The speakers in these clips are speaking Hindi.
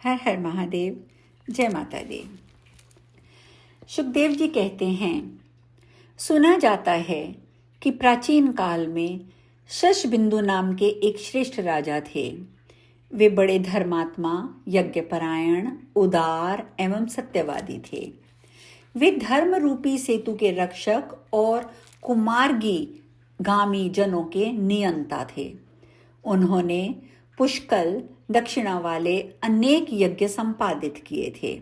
हर हर महादेव। जय माता दी। सुखदेव जी कहते हैं, सुना जाता है कि प्राचीन काल में शशबिंदु नाम के एक श्रेष्ठ राजा थे। वे बड़े धर्मात्मा, यज्ञपरायण, उदार एवं सत्यवादी थे। वे धर्म रूपी सेतु के रक्षक और कुमार्गी गामी जनों के नियंता थे। उन्होंने पुष्कल दक्षिणा वाले अनेक यज्ञ संपादित किए थे।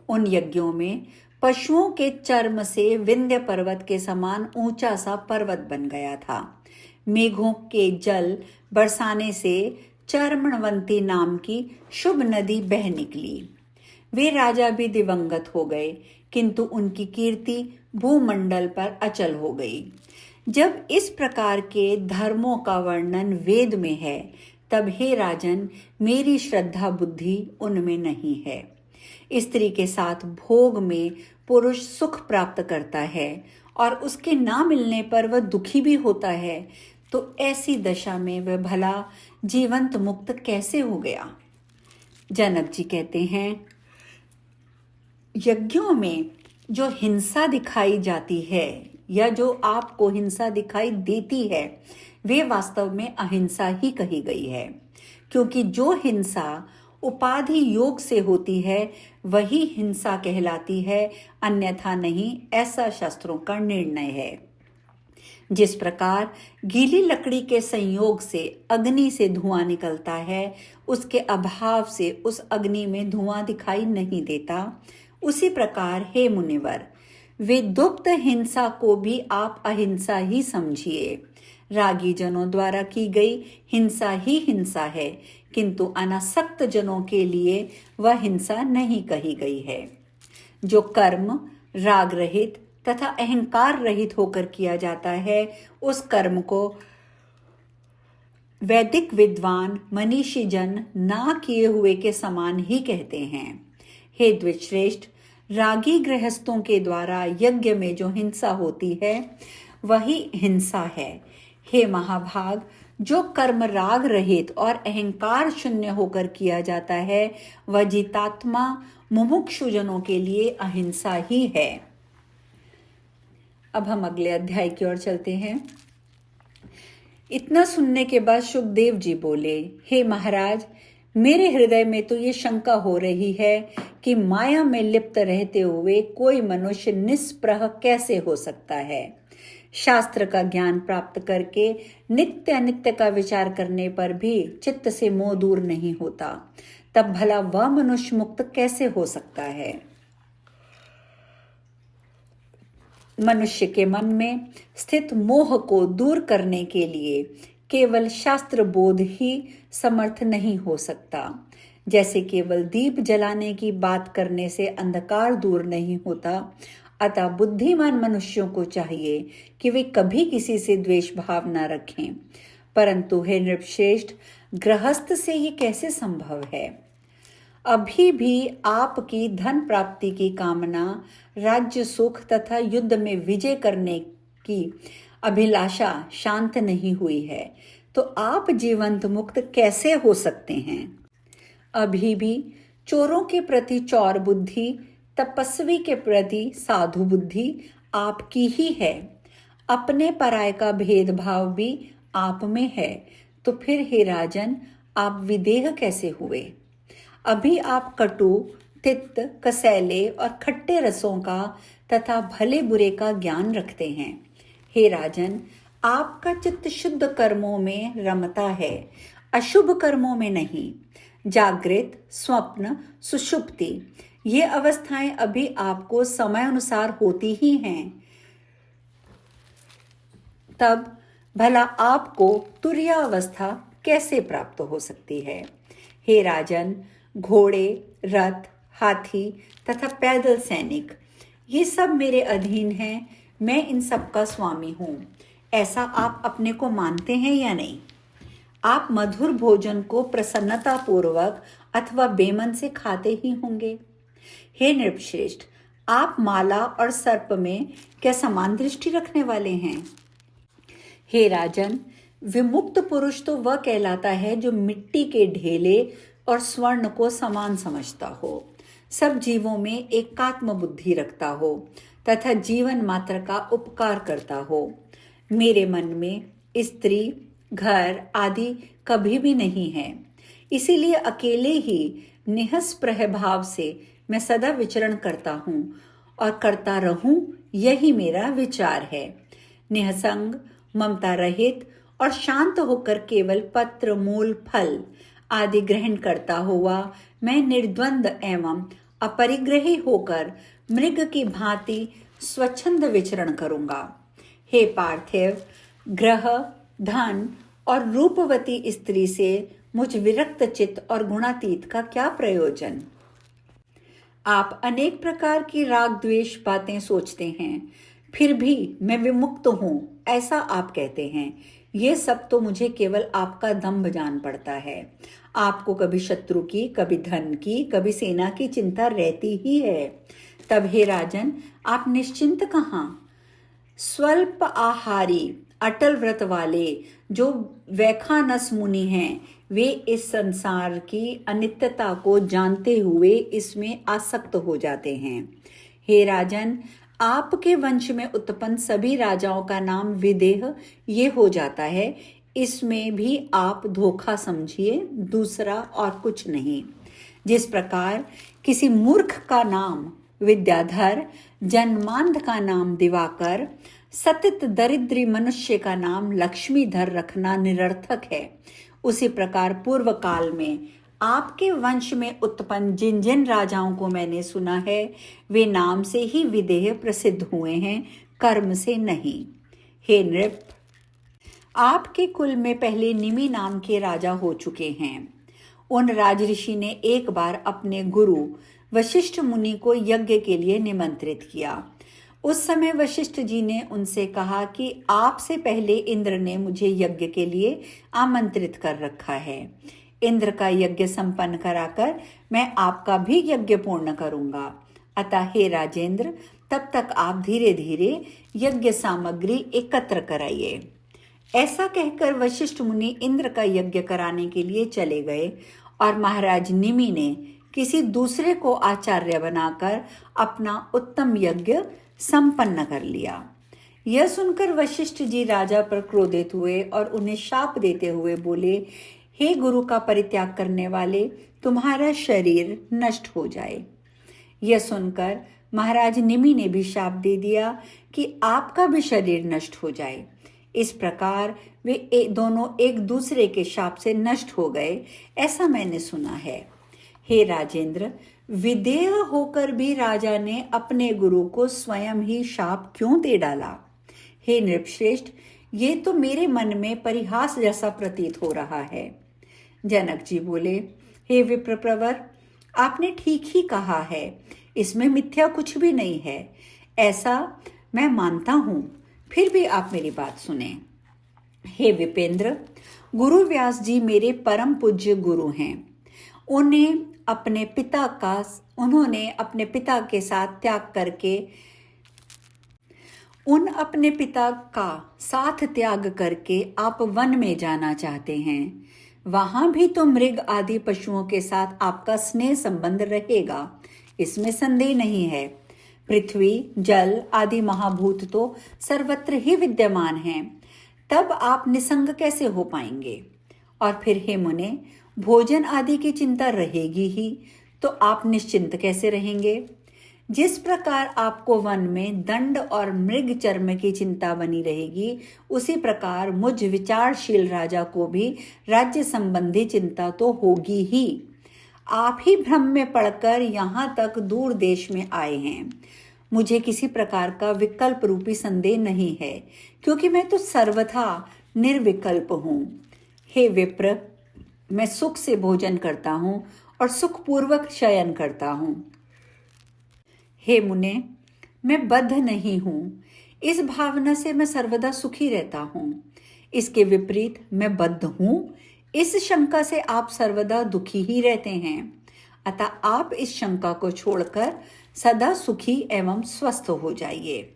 उन यज्ञों में पशुओं के चर्म से विंध्य पर्वत के समान ऊंचा सा पर्वत बन गया था। मेघों के जल बरसाने से चर्मणवंती नाम की शुभ नदी बह निकली। वे राजा भी दिवंगत हो गए, किंतु उनकी कीर्ति भूमंडल पर अचल हो गई। जब इस प्रकार के धर्मों का वर्णन वेद में है, तब हे राजन, मेरी श्रद्धा बुद्धि उनमें नहीं है। स्त्री के साथ भोग में पुरुष सुख प्राप्त करता है और उसके ना मिलने पर वह दुखी भी होता है, तो ऐसी दशा में वह भला जीवंत मुक्त कैसे हो गया। जनक जी कहते हैं, यज्ञों में जो हिंसा दिखाई जाती है या जो आपको हिंसा दिखाई देती है, वे वास्तव में अहिंसा ही कही गई है, क्योंकि जो हिंसा उपाधि योग से होती है वही हिंसा कहलाती है, अन्यथा नहीं, ऐसा शास्त्रों का निर्णय है। जिस प्रकार गीली लकड़ी के संयोग से अग्नि से धुआं निकलता है, उसके अभाव से उस अग्नि में धुआं दिखाई नहीं देता, उसी प्रकार हे मुनिवर, वेदोक्त हिंसा को भी आप अहिंसा ही समझिए। रागी जनों द्वारा की गई हिंसा ही हिंसा है, किंतु अनासक्त जनों के लिए वह हिंसा नहीं कही गई है। जो कर्म राग रहित तथा अहंकार रहित होकर किया जाता है, उस कर्म को वैदिक विद्वान मनीषी जन ना किए हुए के समान ही कहते हैं। हे द्विजश्रेष्ठ, रागी गृहस्थों के द्वारा यज्ञ में जो हिंसा होती है वही हिंसा है। हे महाभाग, जो कर्म राग रहित और अहंकार शून्य होकर किया जाता है, वह जितात्मा मुमुक्षु जनों के लिए अहिंसा ही है। अब हम अगले अध्याय की ओर चलते हैं। इतना सुनने के बाद सुखदेव जी बोले, हे महाराज, मेरे हृदय में तो ये शंका हो रही है कि माया में लिप्त रहते हुए कोई मनुष्य निष्प्रह कैसे हो सकता है। शास्त्र का ज्ञान प्राप्त करके नित्य अनित्य का विचार करने पर भी चित्त से मोह दूर नहीं होता, तब भला वह मनुष्य मुक्त कैसे हो सकता है। मनुष्य के मन में स्थित मोह को दूर करने के लिए केवल शास्त्र बोध ही समर्थ नहीं हो सकता। जैसे केवल दीप जलाने की बात करने से अंधकार दूर नहीं होता, अतः बुद्धिमान मनुष्यों को चाहिए कि वे कभी किसी से द्वेष भाव न रखें। परंतु हे नृपश्रेष्ठ, गृहस्थ से ये कैसे संभव है। अभी भी आपकी धन प्राप्ति की कामना, राज्य सुख तथा युद्ध में विजय करने की अभिलाषा शांत नहीं हुई है, तो आप जीवंत मुक्त कैसे हो सकते हैं। अभी भी चोरों के प्रति चौर बुद्धि, तपस्वी के प्रति साधु बुद्धि आपकी ही है। अपने पराय का भेदभाव भी आप में है, तो फिर हे राजन, आप विदेह कैसे हुए। अभी आप कटु, तिक्त, कसैले और खट्टे रसों का तथा भले बुरे का ज्ञान रखते हैं। हे राजन, आपका चित्त शुद्ध कर्मों में रमता है, अशुभ कर्मों में नहीं। जागृत, स्वप्न, सुषुप्ति, ये अवस्थाएं अभी आपको समय अनुसार होती ही हैं, तब भला आपको तुर्य अवस्था कैसे प्राप्त हो सकती है। हे राजन, घोड़े, रथ, हाथी तथा पैदल सैनिक, ये सब मेरे अधीन हैं। मैं इन सब का स्वामी हूँ। ऐसा आप अपने को मानते हैं या नहीं। आप मधुर भोजन को प्रसन्नता पूर्वक अथवा बेमन से खाते ही होंगे। हे नृपश्रेष्ठ, आप माला और सर्प में क्या समान दृष्टि रखने वाले हैं। हे राजन, विमुक्त पुरुष तो वह कहलाता है जो मिट्टी के ढेले, और स्वर्ण को समान समझता हो, सब जीवों में एकात्म बुद्धि रखता हो तथा जीवन मात्र का उपकार करता हो। मेरे मन में स्त्री, घर आदि कभी भी नहीं है, इसीलिए अकेले ही निःस्पृह भाव से मैं सदा विचरण करता हूँ और करता रहूं, यही मेरा विचार है। निःसंग, ममता रहित और शांत होकर केवल पत्र, मूल, फल आदि ग्रहण करता हुआ मैं निर्द्वंद एवं अपरिग्रही होकर मृग की भांति स्वच्छंद विचरण करूंगा। हे पार्थिव, ग्रह, धन और रूपवती स्त्री से मुझ विरक्त चित्त और गुणातीत का क्या प्रयोजन। आप अनेक प्रकार की राग द्वेष बातें सोचते हैं, फिर भी मैं विमुक्त हूं, ऐसा आप कहते हैं। ये सब तो मुझे केवल आपका दंभ जान पड़ता है। आपको कभी शत्रु की, कभी धन की, कभी सेना की चिंता रहती ही है। तब हे राजन, आप निश्चिंत कहाँ? स्वल्प आहारी, अटल व्रत वाले जो वैखानस मुनि हैं, वे इस संसार की अनित्यता को जानते हुए इसमें आसक्त हो जाते हैं। हे राजन, आपके वंश में उत्पन्न सभी राजाओं का नाम विदेह ये हो जाता है। इसमें भी आप धोखा समझिए, दूसरा और कुछ नहीं। जिस प्रकार किसी मूर्ख का नाम विद्याधर, जन्मांध का नाम दिवाकर, सतित दरिद्री मनुष्य का नाम लक्ष्मीधर रखना निरर्थक है, उसी प्रकार पूर्व काल में आपके वंश में उत्पन्न जिन जिन राजाओं को मैंने सुना है, वे नाम से ही विदेह प्रसिद्ध हुए हैं, कर्म से नहीं। हे नृप, आपके कुल में पहले निमि नाम के राजा हो चुके हैं। उन राजऋषि ने एक बार अपने गुरु वशिष्ठ मुनि को यज्ञ के लिए निमंत्रित किया। उस समय वशिष्ठ जी ने उनसे कहा कि आपसे पहले इंद्र ने मुझे यज्ञ के लिए आमंत्रित कर रखा है। इंद्र का यज्ञ संपन्न कराकर मैं आपका भी यज्ञ पूर्ण करूंगा। अतः हे राजेंद्र, तब तक आप धीरे धीरे यज्ञ सामग्री एकत्र कराइए। ऐसा कहकर वशिष्ठ मुनि इंद्र का यज्ञ कराने के लिए चले गए और महाराज निमि ने किसी दूसरे को आचार्य बनाकर अपना उत्तम यज्ञ संपन्न कर लिया। यह सुनकर वशिष्ठ जी राजा पर क्रोधित हुए और उन्हें शाप देते हुए बोले, हे गुरु का परित्याग करने वाले, तुम्हारा शरीर नष्ट हो जाए। यह सुनकर महाराज निमि ने भी शाप दे दिया कि आपका भी शरीर नष्ट हो जाए। इस प्रकार वे दोनों एक दूसरे के शाप से नष्ट हो गए, ऐसा मैंने सुना है। हे राजेंद्र, विदेह होकर भी राजा ने अपने गुरु को स्वयं ही शाप क्यों दे डाला? हे नृपश्रेष्ठ, ये तो मेरे मन में परिहास जैसा प्रतीत हो रहा है। जनक जी बोले, हे विप्रप्रवर, आपने ठीक ही कहा है, इसमें मिथ्या कुछ भी नहीं है, ऐसा मैं मानता हूं। फिर भी आप मेरी बात सुने। हे विपेंद्र, गुरु व्यास जी मेरे परम पूज्य गुरु हैं। उन्होंने अपने पिता के साथ त्याग करके त्याग करके आप वन में जाना चाहते हैं। वहां भी तो मृग आदि पशुओं के साथ आपका स्नेह संबंध रहेगा, इसमें संदेह नहीं है। पृथ्वी, जल आदि महाभूत तो सर्वत्र ही विद्यमान हैं, तब आप निसंग कैसे हो पाएंगे? और फिर हे मुने, भोजन आदि की चिंता रहेगी ही, तो आप निश्चिंत कैसे रहेंगे? जिस प्रकार आपको वन में दंड और मृग चर्म की चिंता बनी रहेगी, उसी प्रकार मुझ विचारशील राजा को भी राज्य संबंधी चिंता तो होगी ही। आप ही भ्रम में पड़कर यहाँ तक दूर देश में आए हैं। मुझे किसी प्रकार का विकल्प रूपी संदेह नहीं है, क्योंकि मैं तो सर्वथा निर्विकल्प हूँ। हे विप्र, मैं सुख से भोजन करता हूँ और सुखपूर्वक शयन करता हूँ। हे मुने, मैं बद्ध नहीं हूँ, इस भावना से मैं सर्वदा सुखी रहता हूँ। इसके विपरीत मैं बद्ध हूँ, इस शंका से आप सर्वदा दुखी ही रहते हैं। अतः आप इस शंका को छोड़कर सदा सुखी एवं स्वस्थ हो जाइए।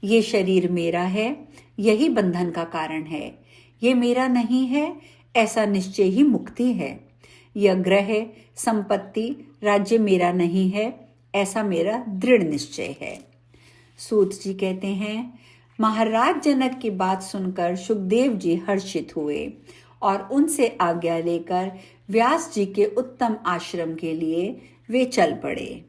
ये शरीर मेरा है, यही बंधन का कारण है। ये मेरा नहीं है, ऐसा निश्चय ही मुक्ति है। यह ग्रह, संपत्ति, राज्य मेरा नहीं है, ऐसा मेरा दृढ़ निश्चय है। सूत जी कहते हैं, महाराज जनक की बात सुनकर सुखदेव जी हर्षित हुए और उनसे आज्ञा लेकर व्यास जी के उत्तम आश्रम के लिए वे चल पड़े।